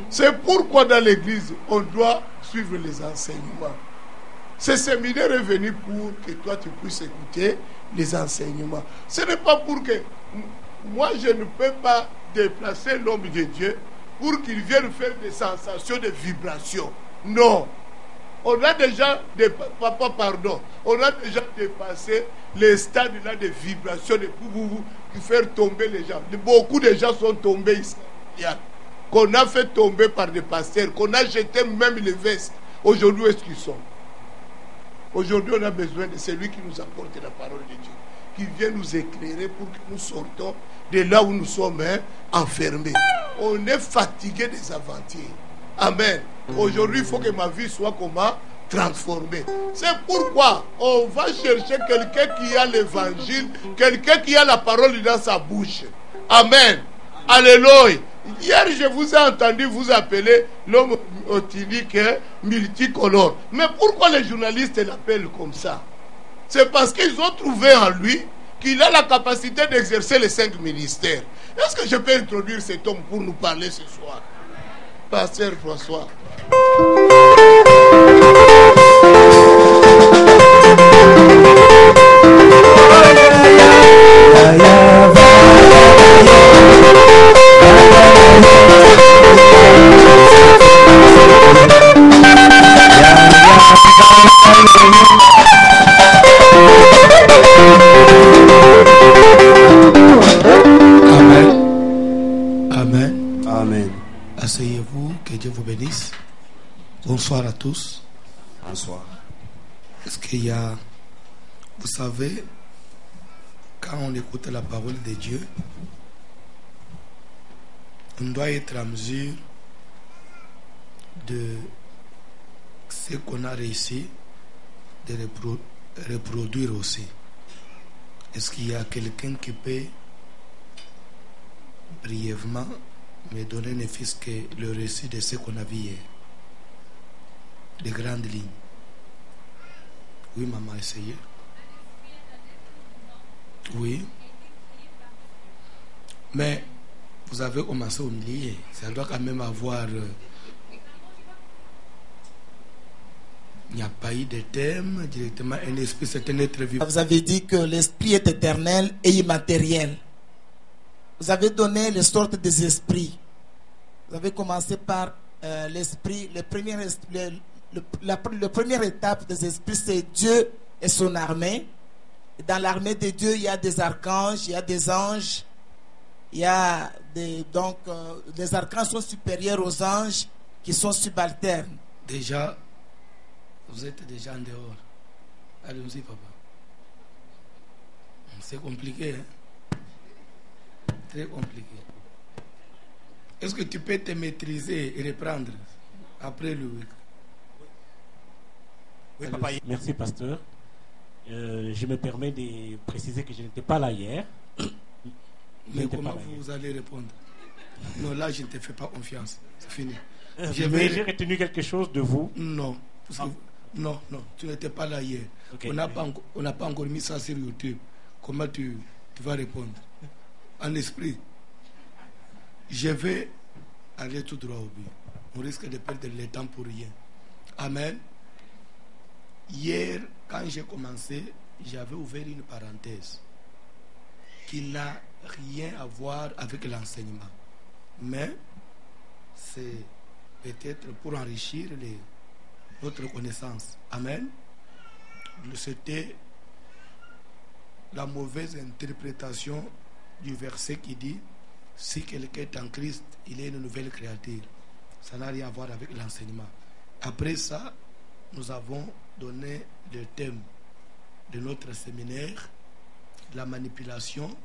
C'est pourquoi dans l'église, on doit suivre les enseignements. Ce séminaire est venu pour que toi tu puisses écouter les enseignements. Ce n'est pas pour que moi je ne peux pas déplacer l'homme de Dieu pour qu'il vienne faire des sensations, des vibrations. Non. On a déjà on a déjà dépassé les stades là de vibrations, de faire tomber les gens. Beaucoup de gens sont tombés ici. Qu'on a fait tomber par des pasteurs, qu'on a jeté même les vestes. Aujourd'hui, où est-ce qu'ils sont? Aujourd'hui, on a besoin de celui qui nous apporte la parole de Dieu, qui vient nous éclairer pour que nous sortons de là où nous sommes enfermés. On est fatigué des aventures. Amen. Aujourd'hui, il faut que ma vie soit comment? Transformée. C'est pourquoi on va chercher quelqu'un qui a l'évangile, quelqu'un qui a la parole dans sa bouche. Amen. Alléluia. Hier, je vous ai entendu vous appeler l'homme otilique multicolore. Mais pourquoi les journalistes l'appellent comme ça? C'est parce qu'ils ont trouvé en lui qu'il a la capacité d'exercer les 5 ministères. Est-ce que je peux introduire cet homme pour nous parler ce soir? Pasteur François. Amen. Amen. Asseyez-vous, que Dieu vous bénisse. Bonsoir à tous. Bonsoir. Est-ce qu'il y a... Vous savez, quand on écoute la parole de Dieu, on doit être en mesure de ce qu'on a réussi de reproduire aussi. Est-ce qu'il y a quelqu'un qui peut brièvement me donner ne fût-ce que le récit de ce qu'on a vu hier? De grandes lignes. Oui, maman, essayez. Oui. Mais vous avez commencé au milieu. Ça doit quand même avoir... il n'y a pas eu de thème directement. Un esprit, c'est un être vivant. Vous avez dit que l'esprit est éternel et immatériel. Vous avez donné les sortes des esprits. Vous avez commencé par l'esprit. La première étape des esprits, c'est Dieu et son armée. Et dans l'armée de Dieu, il y a des archanges, il y a des anges. Il y a des... Donc, les archanges sont supérieurs aux anges qui sont subalternes. Déjà, vous êtes déjà en dehors. Allez-y, papa. C'est compliqué, hein? Très compliqué. Est-ce que tu peux te maîtriser et reprendre après le week? Oui, papa. Merci, pasteur. Je me permets de préciser que je n'étais pas là hier. Mais comment vous allez répondre? Non, là, je ne te fais pas confiance. C'est fini. J'ai retenu quelque chose de vous? Non. Non, tu n'étais pas là hier. Okay. On n'a pas encore mis ça sur YouTube. Comment tu vas répondre? En esprit, je vais aller tout droit au but. On risque de perdre le temps pour rien. Amen. Hier, quand j'ai commencé, j'avais ouvert une parenthèse qui n'a rien à voir avec l'enseignement. Mais c'est peut-être pour enrichir notre connaissance. Amen. C'était la mauvaise interprétation du verset qui dit si quelqu'un est en Christ, il est une nouvelle créature. Ça n'a rien à voir avec l'enseignement. Après ça, nous avons donné le thème de notre séminaire, la manipulation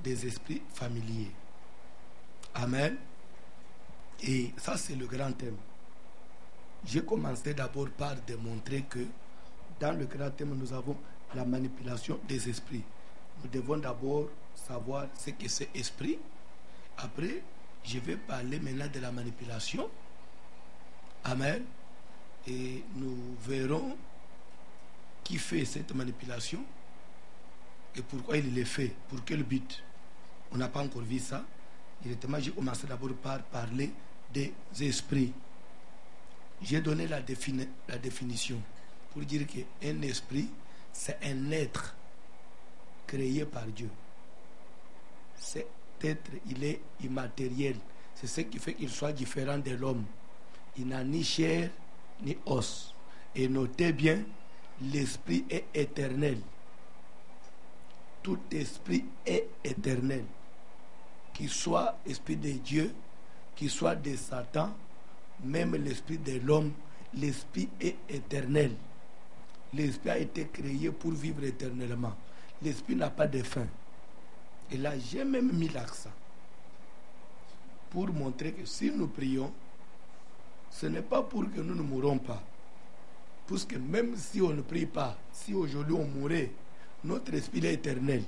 des esprits familiers. Amen. Et ça, c'est le grand thème. J'ai commencé d'abord par démontrer que dans le grand thème, nous avons la manipulation des esprits. Nous devons d'abord savoir ce que c'est esprit. Après, je vais parler maintenant de la manipulation. Amen. Et nous verrons qui fait cette manipulation et pourquoi il le fait, pour quel but. On n'a pas encore vu ça. Directement, j'ai commencé d'abord par parler des esprits. J'ai donné la définition pour dire qu'un esprit, c'est un être créé par Dieu. Cet être, il est immatériel. C'est ce qui fait qu'il soit différent de l'homme. Il n'a ni chair ni os. Et notez bien, l'esprit est éternel. Tout esprit est éternel. Qu'il soit esprit de Dieu, qu'il soit de Satan, même l'esprit de l'homme, l'esprit est éternel. L'esprit a été créé pour vivre éternellement. L'esprit n'a pas de fin. Et là, j'ai même mis l'accent pour montrer que si nous prions, ce n'est pas pour que nous ne mourrons pas. Parce que même si on ne prie pas, si aujourd'hui on mourait, notre esprit est éternel.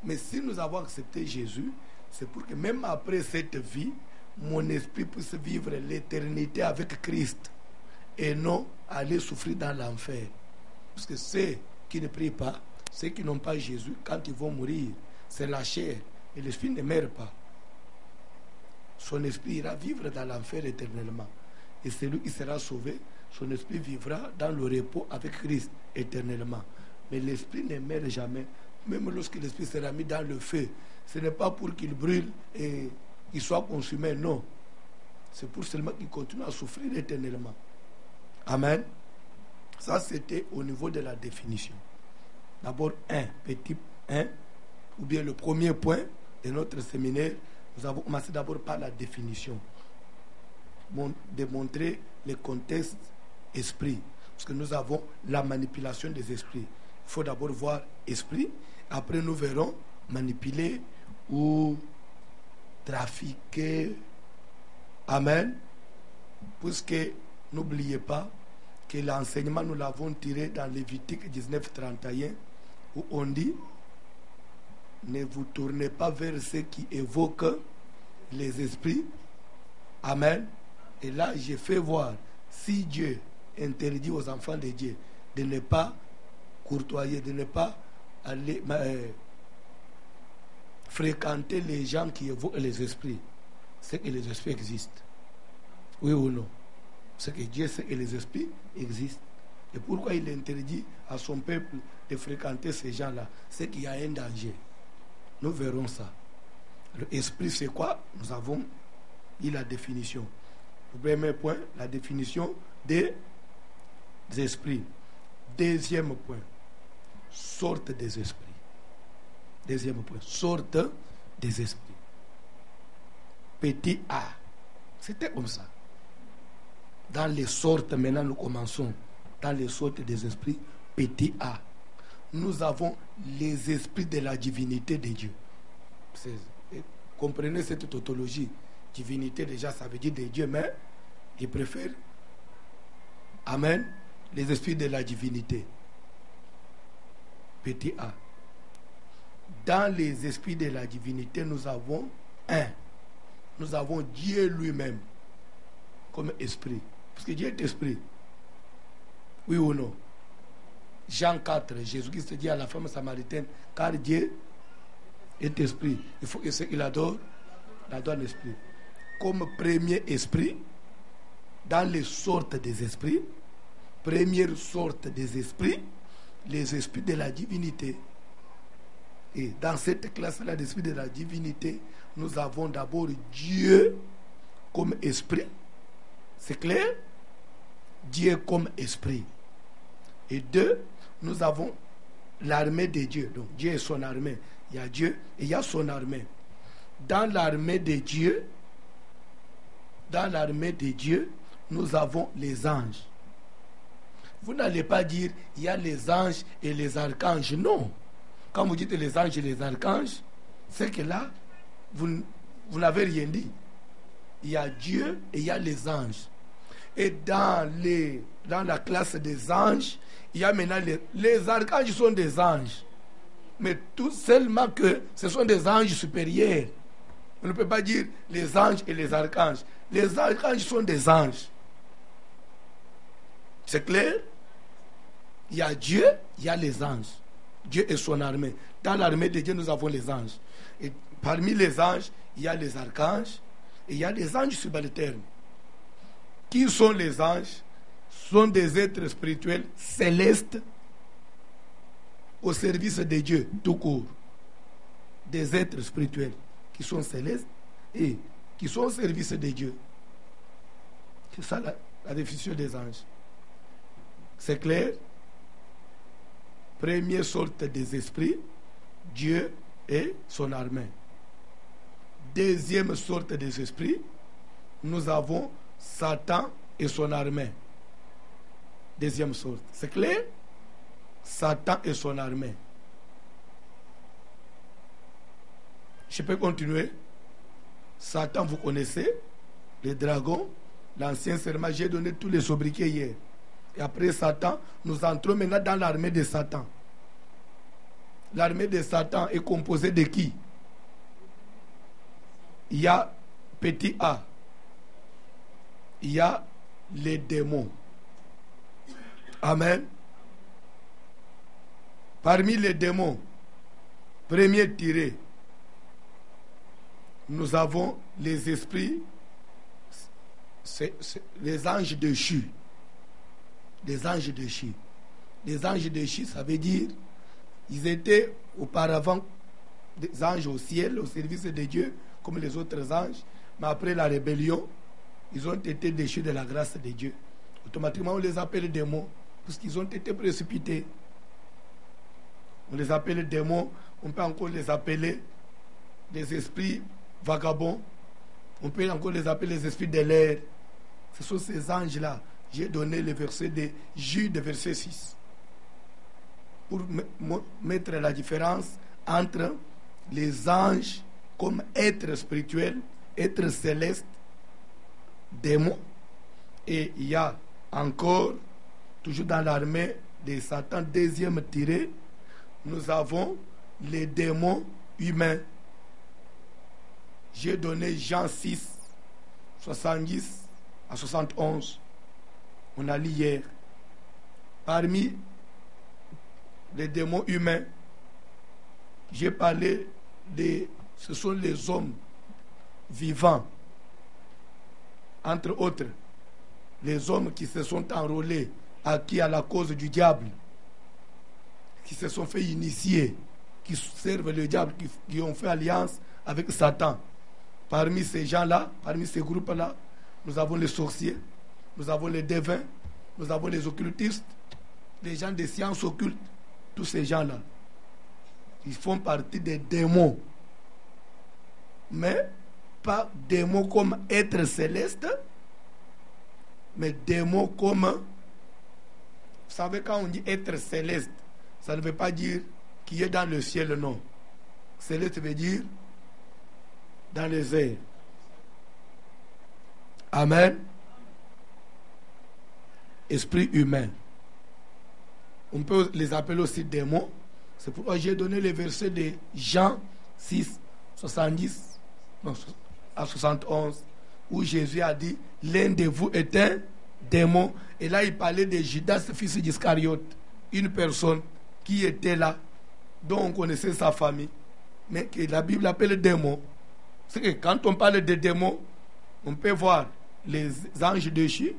Mais si nous avons accepté Jésus, c'est pour que même après cette vie, mon esprit puisse vivre l'éternité avec Christ et non aller souffrir dans l'enfer. Parce que ceux qui ne prient pas, ceux qui n'ont pas Jésus, quand ils vont mourir, c'est la chair et l'esprit ne meurt pas. Son esprit ira vivre dans l'enfer éternellement. Et celui qui sera sauvé, son esprit vivra dans le repos avec Christ éternellement. Mais l'esprit ne meurt jamais. Même lorsque l'esprit sera mis dans le feu, ce n'est pas pour qu'il brûle et qu'il soit consumé, non. C'est pour seulement qu'il continue à souffrir éternellement. Amen. Ça, c'était au niveau de la définition. D'abord, petit 1, ou bien le premier point de notre séminaire, nous avons commencé d'abord par la définition. Démontrer le contexte esprit. Parce que nous avons la manipulation des esprits. Il faut d'abord voir esprit. Après, nous verrons manipuler ou trafiquer. Amen. Puisque, n'oubliez pas que l'enseignement, nous l'avons tiré dans Lévitique 19:31, où on dit: ne vous tournez pas vers ceux qui évoquent les esprits. Amen. Et là, j'ai fait voir, si Dieu interdit aux enfants de Dieu de ne pas courtoyer, de ne pas aller fréquenter les gens qui évoquent les esprits, c'est que les esprits existent. Oui ou non? C'est que Dieu sait que les esprits existent. Et pourquoi il interdit à son peuple de fréquenter ces gens-là? C'est qu'il y a un danger. Nous verrons ça. L'esprit, c'est quoi? Nous avons eu la définition. Le premier point, la définition des esprits. Deuxième point, sorte des esprits. Deuxième point, sorte des esprits. Petit a. C'était comme ça. Dans les sortes, maintenant nous commençons. Dans les sortes des esprits, petit a. Nous avons les esprits de la divinité de Dieu. Comprenez cette tautologie. Divinité, déjà, ça veut dire de Dieu, mais il préfère, amen, les esprits de la divinité. Petit a. Dans les esprits de la divinité, nous avons un. Nous avons Dieu lui-même comme esprit. Parce que Dieu est esprit. Oui ou non? Jean 4, Jésus-Christ dit à la femme samaritaine, car Dieu est esprit. Il faut que ce qu'il adore, l'adore l'esprit. Comme premier esprit, dans les sortes des esprits, première sorte des esprits, les esprits de la divinité. Et dans cette classe-là d'esprits de la divinité, nous avons d'abord Dieu comme esprit. C'est clair? Dieu comme esprit. Et deux, nous avons l'armée de Dieu. Donc Dieu et son armée. Il y a Dieu et il y a son armée. Dans l'armée de Dieu, nous avons les anges. Vous n'allez pas dire il y a les anges et les archanges. Non. Quand vous dites les anges et les archanges, c'est que là, vous n'avez rien dit. Il y a Dieu et il y a les anges. Et dans la classe des anges, il y a maintenant les archanges sont des anges. Mais tout seulement que ce sont des anges supérieurs. On ne peut pas dire les anges et les archanges. Les archanges sont des anges. C'est clair? Il y a Dieu, il y a les anges. Dieu et son armée. Dans l'armée de Dieu, nous avons les anges. Et parmi les anges, il y a les archanges. Et il y a des anges subalternes. Qui sont les anges? Ce sont des êtres spirituels célestes au service de Dieu, tout court. Des êtres spirituels qui sont célestes et qui sont au service de Dieu. C'est ça la définition des anges. C'est clair? Première sorte des esprits, Dieu et son armée. Deuxième sorte des esprits, nous avons Satan et son armée. Deuxième sorte. C'est clair? Satan et son armée. Je peux continuer. Satan, vous connaissez, les dragons, l'ancien serment, j'ai donné tous les sobriquets hier. Et après Satan, nous entrons maintenant dans l'armée de Satan. L'armée de Satan est composée de qui? Il y a petit a. Il y a les démons. Amen. Parmi les démons, premier tiré, nous avons les esprits, les anges déchus. Les anges déchus. Les anges déchus, ça veut dire, ils étaient auparavant des anges au ciel, au service de Dieu, comme les autres anges, mais après la rébellion, ils ont été déchus de la grâce de Dieu. Automatiquement, on les appelle démons, parce qu'ils ont été précipités. On les appelle démons, on peut encore les appeler des esprits vagabonds, on peut encore les appeler les esprits de l'air. Ce sont ces anges-là. J'ai donné le verset de Jude, verset 6, pour mettre la différence entre les anges comme êtres spirituels, êtres célestes, démons, et il y a encore, toujours dans l'armée de Satan, deuxième tiré, nous avons les démons humains. J'ai donné Jean 6, 70 à 71. On a lu hier. Parmi les démons humains, j'ai parlé ce sont les hommes vivants, entre autres, les hommes qui se sont enrôlés, acquis à la cause du diable, qui se sont fait initier, qui servent le diable, qui ont fait alliance avec Satan. Parmi ces gens-là, parmi ces groupes-là, nous avons les sorciers, nous avons les devins, nous avons les occultistes, les gens des sciences occultes, tous ces gens-là. Ils font partie des démons. Mais pas démons comme êtres célestes, mais démons comme... Vous savez, quand on dit être céleste, ça ne veut pas dire qui est dans le ciel, non. Céleste veut dire dans les airs. Amen. Esprit humain. On peut les appeler aussi démons. C'est pourquoi j'ai donné le verset de Jean 6, 70 à 71, où Jésus a dit, l'un de vous est un démon. Et là, il parlait de Judas, fils d'Iscariote, une personne qui était là, dont on connaissait sa famille, mais que la Bible appelle démon. C'est que quand on parle de démons, on peut voir les anges déchus,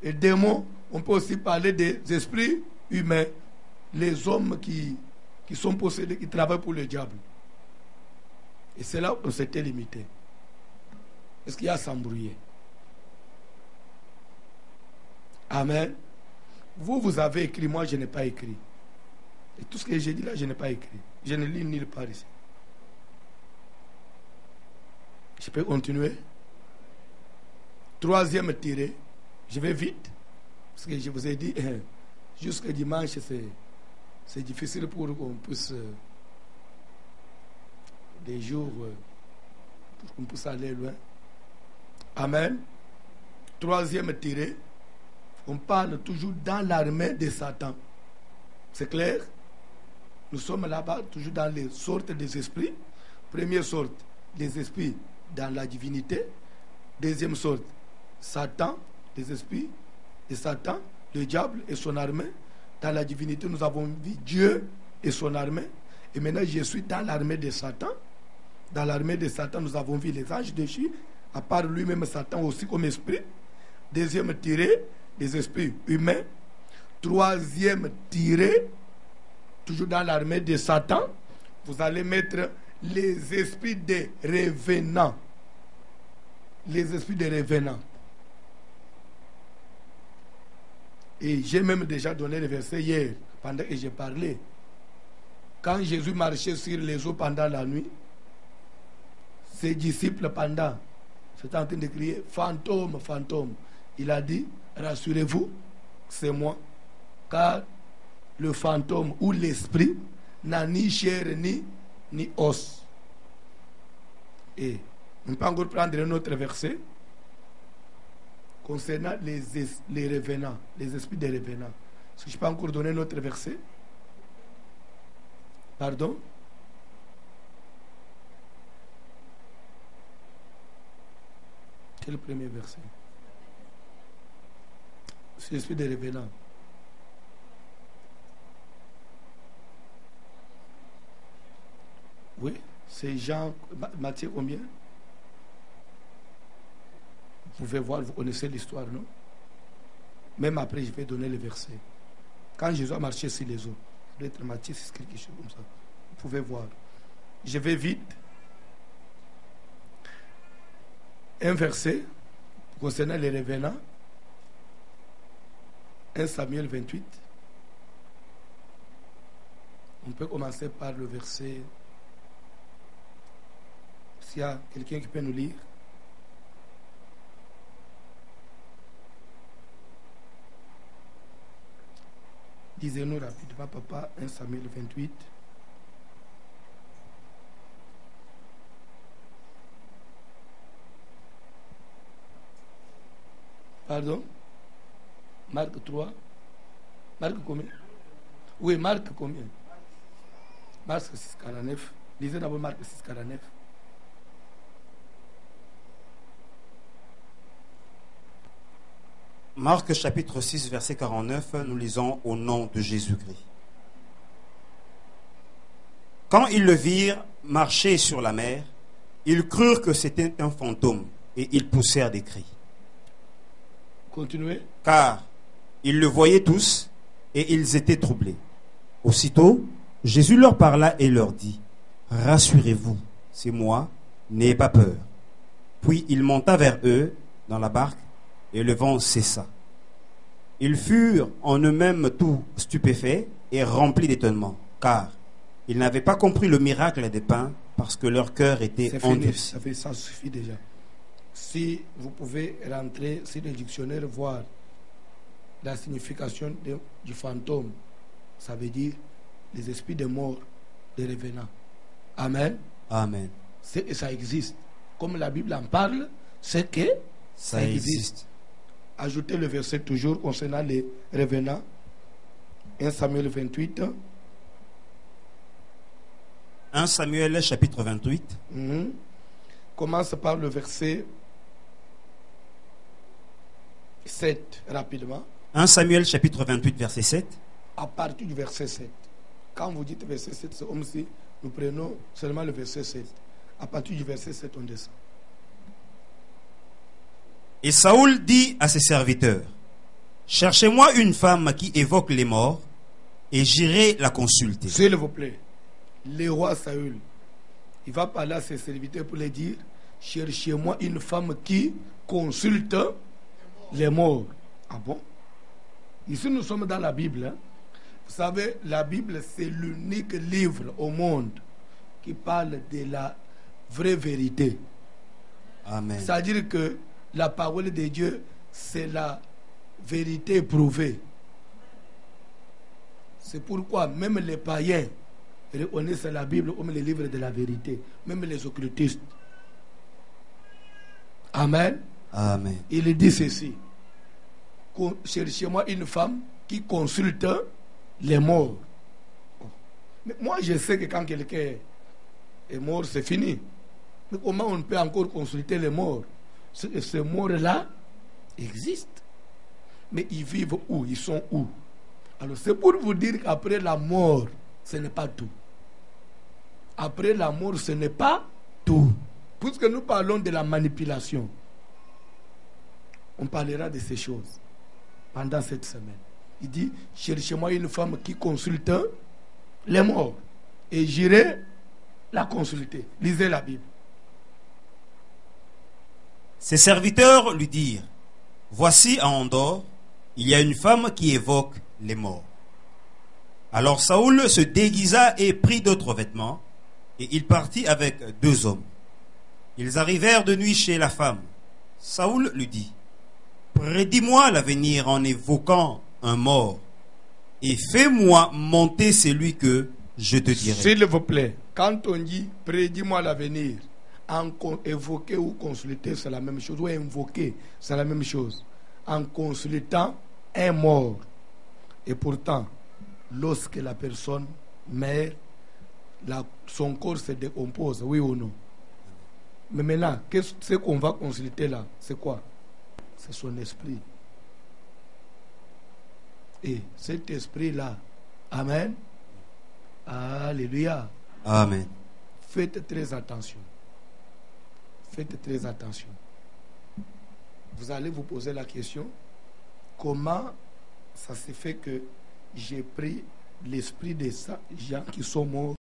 et démons, on peut aussi parler des esprits humains, les hommes qui sont possédés, qui travaillent pour le diable. Et c'est là où on s'était limité. Est-ce qu'il y a à s'embrouiller? Amen. Vous avez écrit, moi je n'ai pas écrit. Et tout ce que j'ai dit là, je n'ai pas écrit. Je ne lis nulle part ici. Je peux continuer? Troisième tiré. Je vais vite. Parce que je vous ai dit, jusqu'à dimanche, c'est difficile pour qu'on puisse... des jours pour qu'on puisse aller loin. Amen. Troisième tiré. On parle toujours dans l'armée de Satan. C'est clair? Nous sommes là-bas, toujours dans les sortes des esprits. Première sorte, les esprits dans la divinité. Deuxième sorte, Satan, les esprits de Satan, le diable et son armée. Dans la divinité, nous avons vu Dieu et son armée. Et maintenant, je suis dans l'armée de Satan. Dans l'armée de Satan, nous avons vu les anges déchus. à part lui-même Satan aussi comme esprit. Deuxième tiré, des esprits humains. Troisième tiré, toujours dans l'armée de Satan, vous allez mettre les esprits des revenants. Les esprits des revenants. Et j'ai même déjà donné le verset hier, pendant que j'ai parlé. Quand Jésus marchait sur les eaux pendant la nuit, ses disciples c'était en train de crier, fantôme, fantôme. Il a dit, rassurez-vous, c'est moi. Car le fantôme ou l'esprit n'a ni chair ni os. Et on peut encore prendre un autre verset concernant les revenants, les esprits des revenants. Est-ce que je peux encore donner un autre verset? Pardon? Quel premier verset? C'est l'esprit des revenants. Oui, c'est Jean, Matthieu combien? Vous pouvez voir, vous connaissez l'histoire, non? Même après, je vais donner le verset. Quand Jésus a marché sur les eaux, ça doit être Matthieu, c'est quelque chose comme ça. Vous pouvez voir. Je vais vite. Un verset concernant les revenants. 1 Samuel 28. On peut commencer par le verset. S'il y a quelqu'un qui peut nous lire. Disez-nous rapidement, papa, 1 Samuel 28. Pardon? Marc 3. Marc combien? Oui, Marc combien? Marc 6, 49. Lisez d'abord Marc 6, 49. Marc chapitre 6, verset 49, nous lisons au nom de Jésus-Christ. Quand ils le virent marcher sur la mer, ils crurent que c'était un fantôme et ils poussèrent des cris. Continuez. Car ils le voyaient tous et ils étaient troublés. Aussitôt, Jésus leur parla et leur dit, « Rassurez-vous, c'est moi, n'ayez pas peur. » Puis il monta vers eux dans la barque et le vent cessa. Ils furent en eux-mêmes tout stupéfaits et remplis d'étonnement, car ils n'avaient pas compris le miracle des pains parce que leur cœur était endurci. Ça suffit déjà. Si vous pouvez rentrer sur le dictionnaire, voir la signification du fantôme, ça veut dire les esprits des morts, des revenants. Amen. Amen. Ça existe. Comme la Bible en parle, c'est que ça existe. Ajoutez le verset toujours concernant les revenants. 1 Samuel 28. 1 Samuel chapitre 28. Commence par le verset 7 rapidement. 1 Samuel chapitre 28 verset 7. À partir du verset 7. Quand vous dites verset 7, c'est comme si nous prenons seulement le verset 7. À partir du verset 7, on descend. Et Saoul dit à ses serviteurs, « Cherchez-moi une femme qui évoque les morts, et j'irai la consulter. » S'il vous plaît, le roi Saül, il va parler à ses serviteurs pour leur dire, « Cherchez-moi une femme qui consulte les morts. » Ah bon? Ici, nous sommes dans la Bible. Hein? Vous savez, la Bible, c'est l'unique livre au monde qui parle de la vraie vérité. Amen. C'est-à-dire que la parole de Dieu, c'est la vérité éprouvée. C'est pourquoi même les païens reconnaissent la Bible comme le livre de la vérité. Même les occultistes. Amen. Amen. Il dit ceci. Cherchez-moi une femme qui consulte les morts. Mais moi, je sais que quand quelqu'un est mort, c'est fini. Mais comment on peut encore consulter les morts? Ces morts-là existent. Mais ils vivent où? Ils sont où? Alors c'est pour vous dire qu'après la mort, ce n'est pas tout. Après la mort, ce n'est pas tout. puisque nous parlons de la manipulation, on parlera de ces choses pendant cette semaine. Il dit, cherchez-moi une femme qui consulte les morts. Et j'irai la consulter. Lisez la Bible. Ses serviteurs lui dirent, voici à Endor, il y a une femme qui évoque les morts. Alors Saoul se déguisa et prit d'autres vêtements, et il partit avec 2 hommes. Ils arrivèrent de nuit chez la femme. Saoul lui dit, prédis-moi l'avenir en évoquant un mort, et fais-moi monter celui que je te dirai. S'il vous plaît, quand on dit prédis-moi l'avenir, évoquer ou consulter, c'est la même chose. Ou invoquer, c'est la même chose. En consultant un mort. Et pourtant, lorsque la personne meurt, son corps se décompose, oui ou non? Mais maintenant, ce qu'on va consulter là, c'est quoi? C'est son esprit. Et cet esprit-là, amen, alléluia, Amen. faites très attention. Faites très attention. Vous allez vous poser la question, comment ça se fait que j'ai pris l'esprit de ces gens qui sont morts